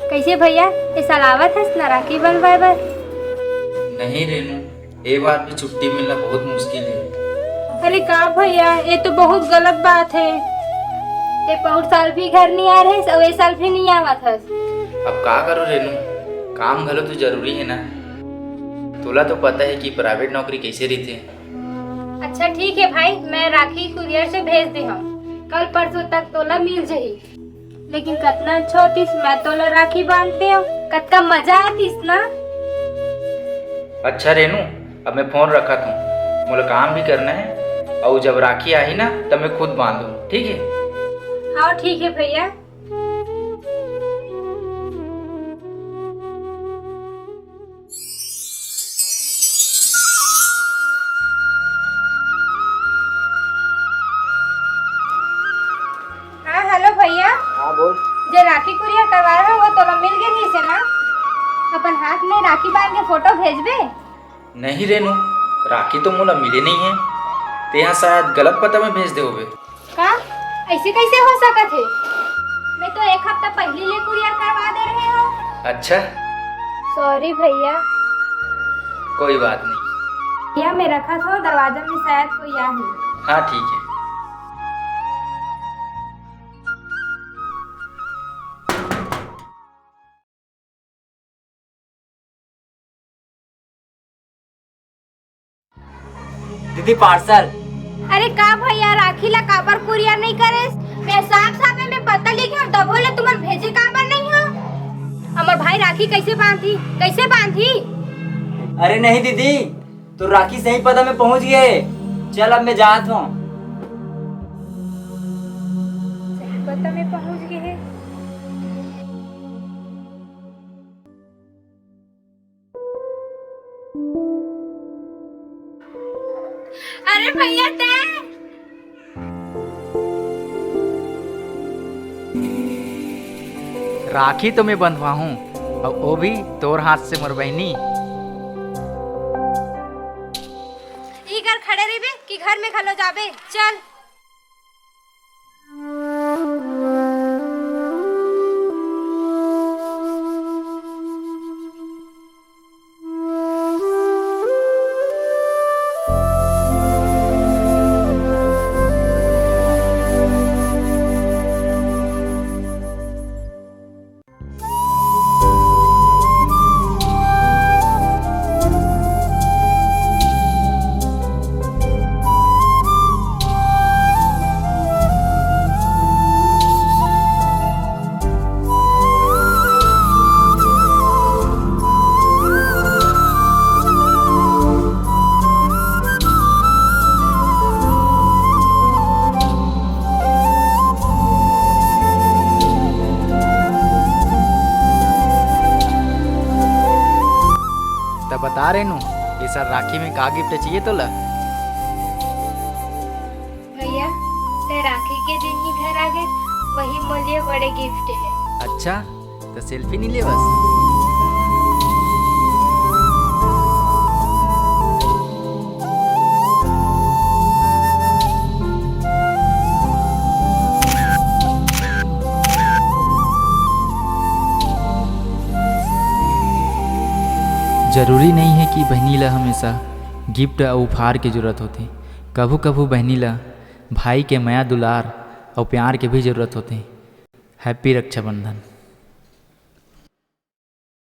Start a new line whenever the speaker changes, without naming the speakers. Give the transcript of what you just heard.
कैसे भैया ये साल आवत हस ना राखी बनवाए बर?
नहीं रेनू, ये बार भी छुट्टी मिलना बहुत मुश्किल है।
अरे का भैया, ये तो बहुत गलत बात है। ते बहुत साल भी घर नहीं आ रहे और ये साल भी नहीं आवत हस।
अब का करो रेनू, काम घलो तो जरूरी है ना। तोला तो पता है कि प्राइवेट नौकरी कैसे रहती है।
अच्छा ठीक है भाई, मैं राखी कुरियर से भेज दे हम। कल परसों तक तोला मिल जाही। लेकिन कितना अच्छा होतीस, मैं तोला राखी बांधते हो, कितना मजा आतीस ना।
अच्छा रेनू, अब मैं फोन रखा था, मुझे काम भी करना है और जब राखी आई ना तब मैं खुद बांधू, ठीक है?
हाँ ठीक है भैया। हाँ हेलो भैया।
हाँ बोल।
जो राखी कुरियर करवा रहा वो तोला मिल गई से ना? अपन हाथ में राखी बांध के फोटो भेजबे?
नहीं रेनू, राखी तो मुझे मिले नहीं है, ते यहाँ शायद गलत पता में भेज दे होगे।
का ऐसे कैसे हो सकत है? मैं तो एक हफ्ता पहले ले कुरियर करवा दे रहे हो।
अच्छा,
सॉरी भैया।
कोई बात नहीं।
भैया मैं रखा था दरवाजा में, शायद कोई आ ही।
हाँ ठीक है।
दीदी पार्सल।
अरे का भैया, राखी ला काबर कुरियर नहीं करे? मैं साफ साफ में पता लिखे और तब बोले तुम्हारे भेजे काबर नहीं हो? हमार भाई राखी कैसे बांधी, कैसे बांधी?
अरे नहीं दीदी, तो राखी सही पता में पहुंच गए। चल अब मैं जात हूँ।
सही पता में पहुंच गए हैं। अरे भैया ते
राखी तो मैं बंधवा हूँ और वो भी तोर हाथ से, मोर बहनी।
ई घर खड़े रहिबे कि घर में खलो जाबे? चल।
तब बता रेनू, ये सर राखी में का गिफ्ट चाहिए तोला?
भैया ते राखी के दिन ही घर आ गए, वही मुझे बड़े गिफ्ट है।
अच्छा, तो सेल्फी नहीं ले बस। जरूरी नहीं है कि बहनी ला हमेशा गिफ्ट और उपहार की जरूरत होती। कभू कभू बहनी ला भाई के माया दुलार और प्यार के भी जरूरत होती। हैप्पी रक्षाबंधन।